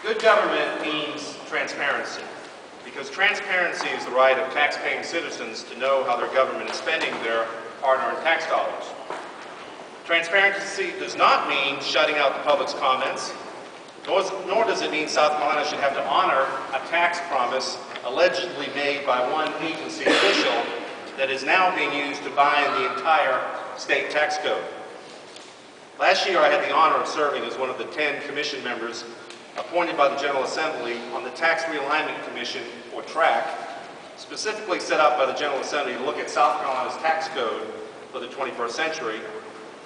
Good government means transparency, because transparency is the right of tax-paying citizens to know how their government is spending their hard-earned tax dollars. Transparency does not mean shutting out the public's comments, nor does it mean South Carolina should have to honor a tax promise allegedly made by one agency official that is now being used to bind the entire state tax code. Last year I had the honor of serving as one of the 10 commission members appointed by the General Assembly on the Tax Realignment Commission, or TRAC, specifically set up by the General Assembly to look at South Carolina's tax code for the 21st century,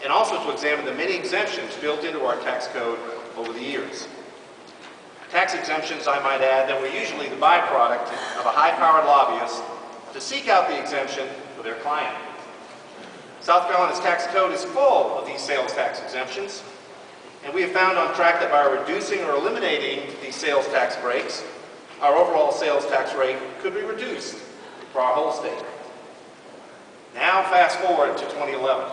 and also to examine the many exemptions built into our tax code over the years. Tax exemptions, I might add, that were usually the byproduct of a high-powered lobbyist to seek out the exemption for their client. South Carolina's tax code is full of these sales tax exemptions, and we have found on track that by reducing or eliminating these sales tax breaks, our overall sales tax rate could be reduced for our whole state. Now fast forward to 2011.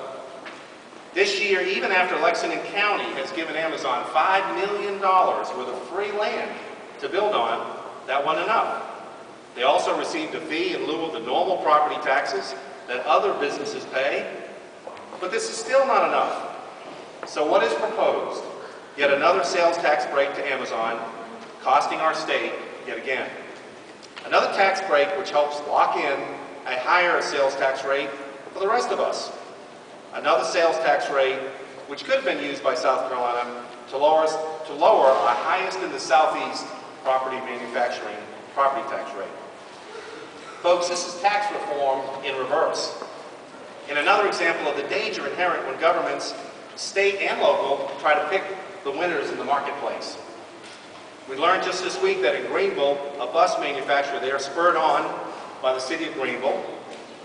This year, even after Lexington County has given Amazon $5 million worth of free land to build on, that wasn't enough. They also received a fee in lieu of the normal property taxes that other businesses pay, but this is still not enough. So what is proposed? Yet another sales tax break to Amazon, costing our state yet again. Another tax break which helps lock in a higher sales tax rate for the rest of us. Another sales tax rate which could have been used by South Carolina to lower our highest in the Southeast property manufacturing property tax rate. Folks, this is tax reform in reverse. And another example of the danger inherent when governments, state and local, try to pick the winners in the marketplace. We learned just this week that in Greenville, a bus manufacturer there, spurred on by the city of Greenville,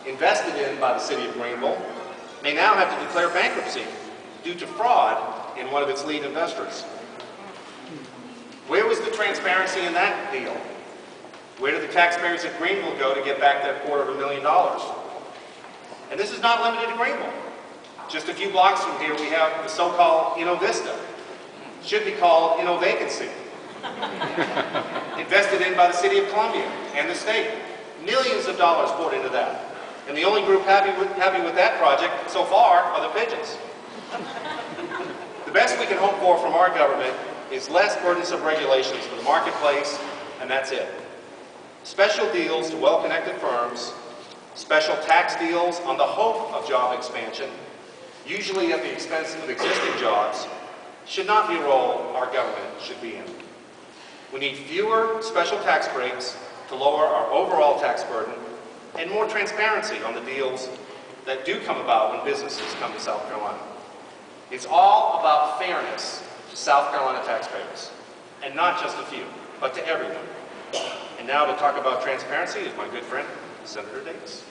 invested in by the city of Greenville, may now have to declare bankruptcy due to fraud in one of its lead investors. Where was the transparency in that deal? Where did the taxpayers of Greenville go to get back that $250,000? And this is not limited to Greenville. Just a few blocks from here we have the so-called InnoVista. Should be called InnoVacancy. Invested in by the city of Columbia and the state. Millions of dollars poured into that. And the only group happy with that project so far are the pigeons. The best we can hope for from our government is less burdensome regulations for the marketplace, and that's it. Special deals to well-connected firms, special tax deals on the hope of job expansion, usually at the expense of existing jobs, should not be a role our government should be in. We need fewer special tax breaks to lower our overall tax burden, and more transparency on the deals that do come about when businesses come to South Carolina. It's all about fairness to South Carolina taxpayers, and not just a few, but to everyone. And now to talk about transparency is my good friend, Senator Davis.